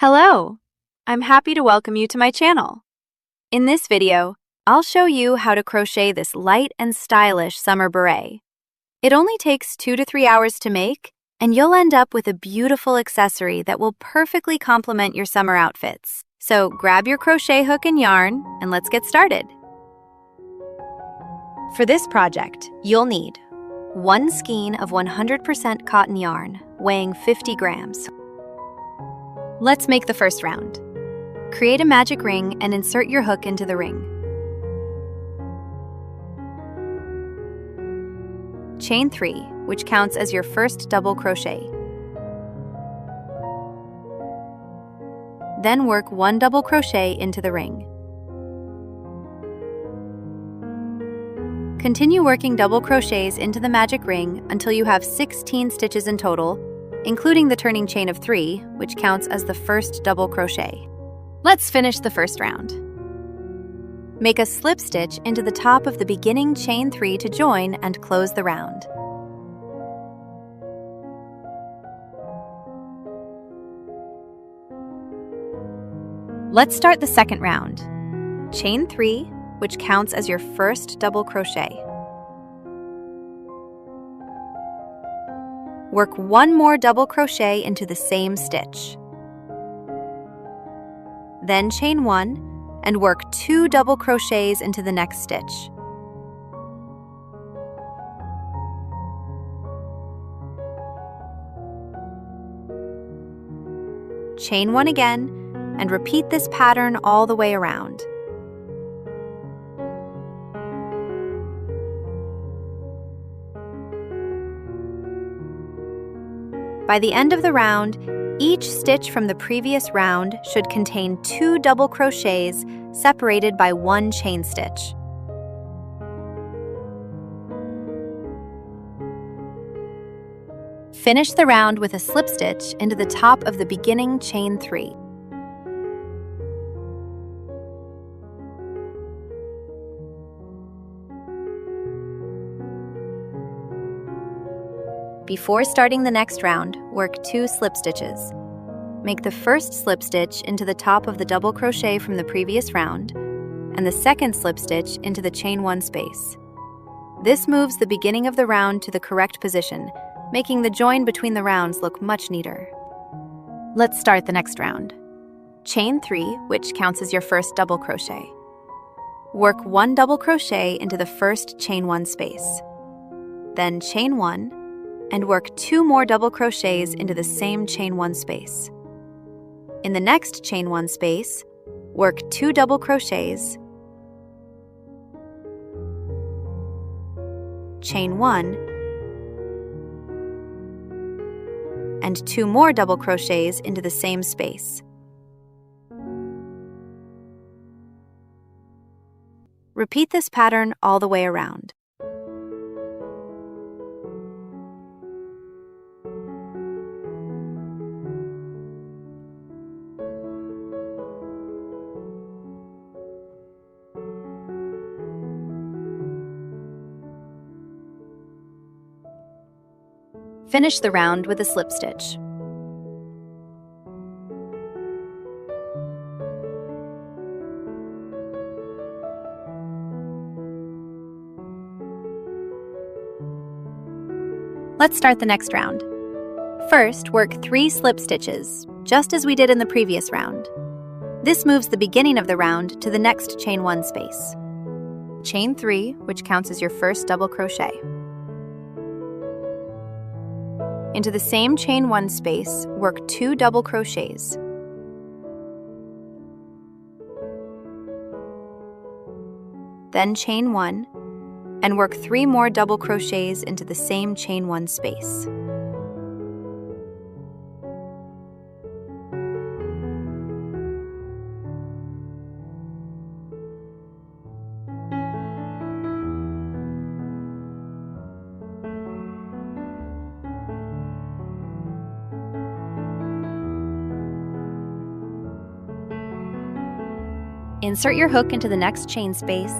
Hello! I'm happy to welcome you to my channel. In this video, I'll show you how to crochet this light and stylish summer beret. It only takes 2 to 3 hours to make, and you'll end up with a beautiful accessory that will perfectly complement your summer outfits. So grab your crochet hook and yarn, and let's get started. For this project, you'll need 1 skein of 100% cotton yarn, weighing 50 grams. Let's make the first round. Create a magic ring and insert your hook into the ring. Chain 3, which counts as your first double crochet. Then work 1 double crochet into the ring. Continue working double crochets into the magic ring until you have 16 stitches in total, including the turning chain of 3, which counts as the first double crochet. Let's finish the first round. Make a slip stitch into the top of the beginning chain 3 to join and close the round. Let's start the second round. Chain 3, which counts as your first double crochet. Work 1 more double crochet into the same stitch. Then chain 1 and work 2 double crochets into the next stitch. Chain 1 again and repeat this pattern all the way around. By the end of the round, each stitch from the previous round should contain 2 double crochets separated by 1 chain stitch. Finish the round with a slip stitch into the top of the beginning chain 3. Before starting the next round, work 2 slip stitches. Make the first slip stitch into the top of the double crochet from the previous round, and the second slip stitch into the chain 1 space. This moves the beginning of the round to the correct position, making the join between the rounds look much neater. Let's start the next round. Chain 3, which counts as your first double crochet. Work 1 double crochet into the first chain 1 space. Then chain 1, and work 2 more double crochets into the same chain 1 space. In the next chain 1 space, work 2 double crochets, chain 1, and 2 more double crochets into the same space. Repeat this pattern all the way around. Finish the round with a slip stitch. Let's start the next round. First, work 3 slip stitches, just as we did in the previous round. This moves the beginning of the round to the next chain 1 space. Chain 3, which counts as your first double crochet. Into the same chain 1 space, work 2 double crochets. Then chain 1, and work 3 more double crochets into the same chain 1 space. Insert your hook into the next chain space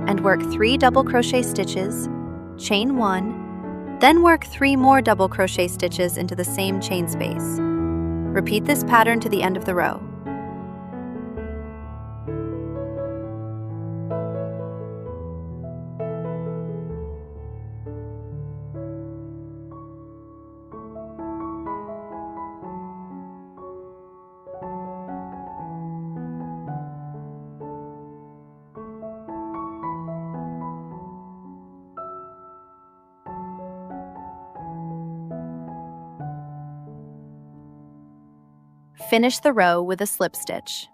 and work 3 double crochet stitches, chain 1, then work 3 more double crochet stitches into the same chain space. Repeat this pattern to the end of the row. Finish the row with a slip stitch.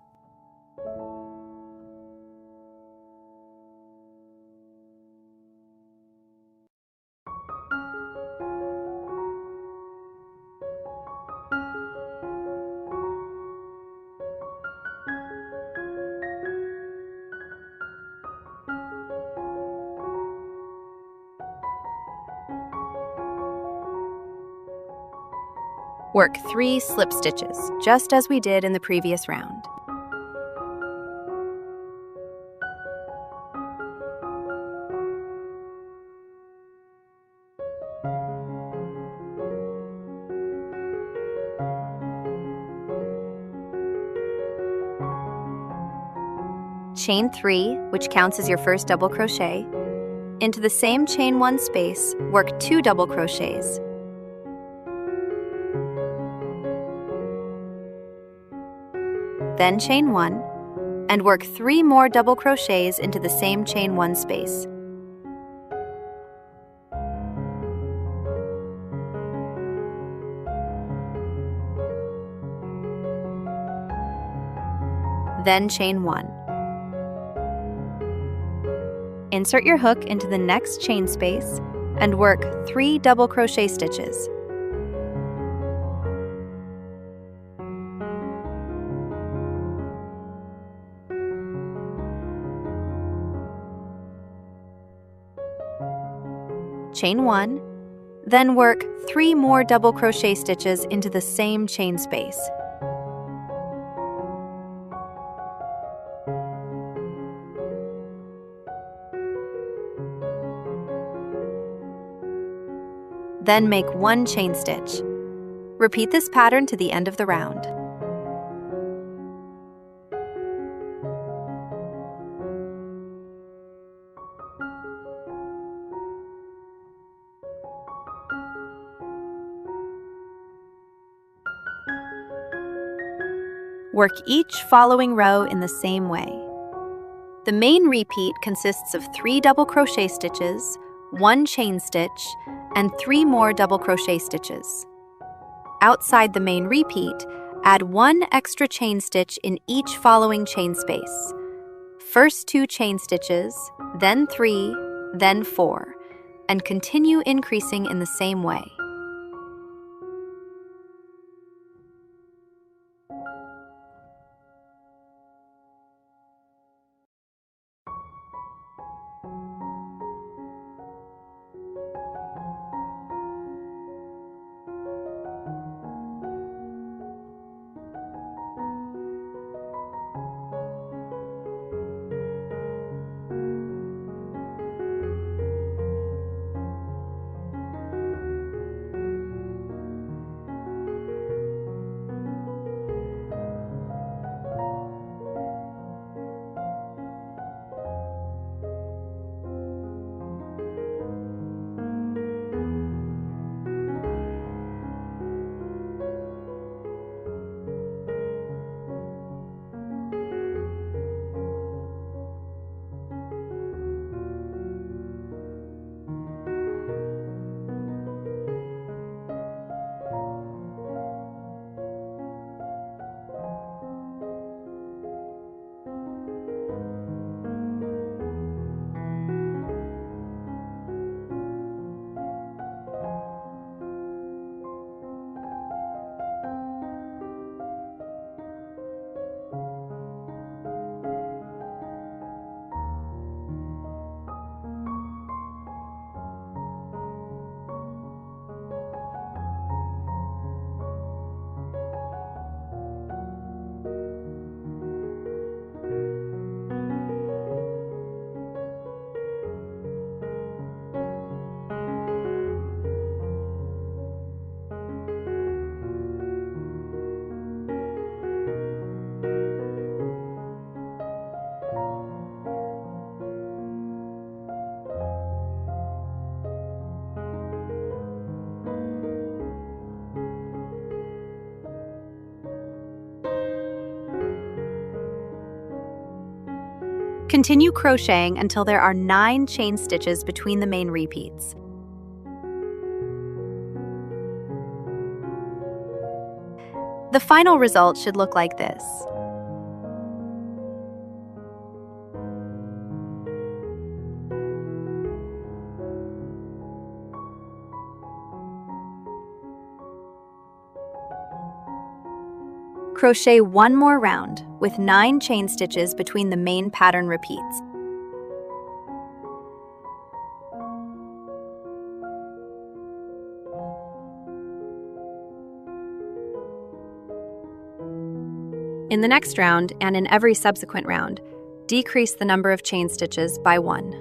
Work 3 slip stitches, just as we did in the previous round. Chain 3, which counts as your first double crochet. Into the same chain 1 space, work 2 double crochets. Then chain 1, and work 3 more double crochets into the same chain 1 space. Then chain 1. Insert your hook into the next chain space and work 3 double crochet stitches. Chain 1, then work 3 more double crochet stitches into the same chain space. Then make 1 chain stitch. Repeat this pattern to the end of the round. Work each following row in the same way. The main repeat consists of 3 double crochet stitches, 1 chain stitch, and 3 more double crochet stitches. Outside the main repeat, add 1 extra chain stitch in each following chain space. First 2 chain stitches, then 3, then 4, and continue increasing in the same way. Continue crocheting until there are 9 chain stitches between the main repeats. The final result should look like this. Crochet one more round with 9 chain stitches between the main pattern repeats. In the next round, and in every subsequent round, decrease the number of chain stitches by 1.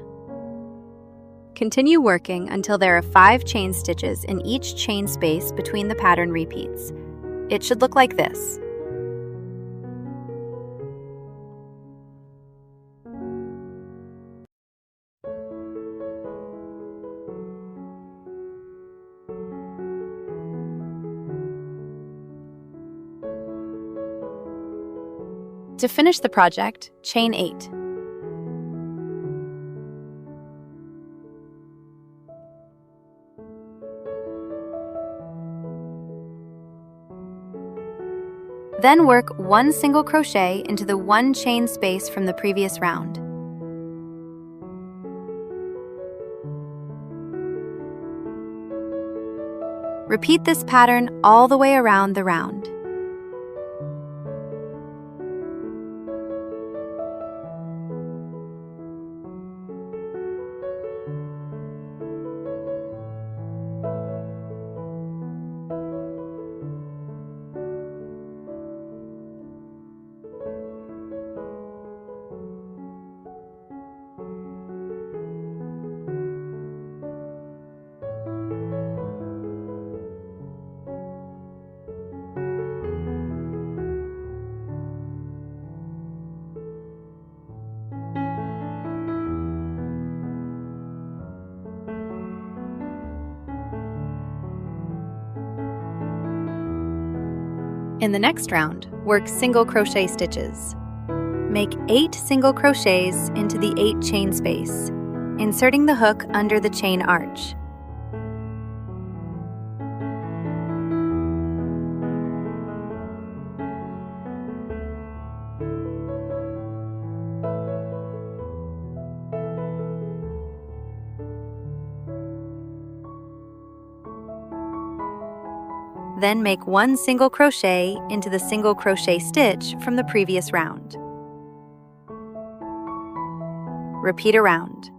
Continue working until there are 5 chain stitches in each chain space between the pattern repeats. It should look like this. To finish the project, chain 8. Then work 1 single crochet into the 1 chain space from the previous round. Repeat this pattern all the way around the round. In the next round, work single crochet stitches. Make 8 single crochets into the 8 chain space, inserting the hook under the chain arch. Then make 1 single crochet into the single crochet stitch from the previous round. Repeat around.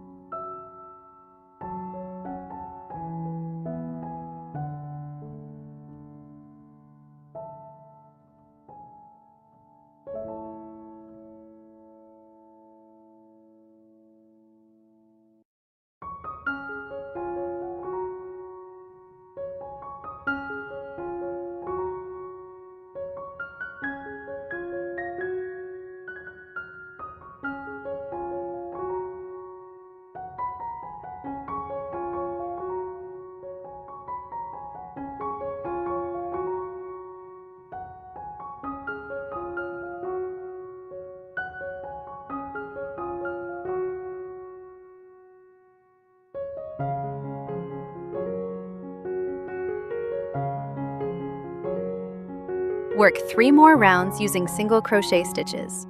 Work 3 more rounds using single crochet stitches.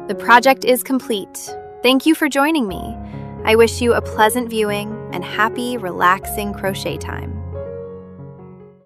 The project is complete. Thank you for joining me. I wish you a pleasant viewing and happy, relaxing crochet time.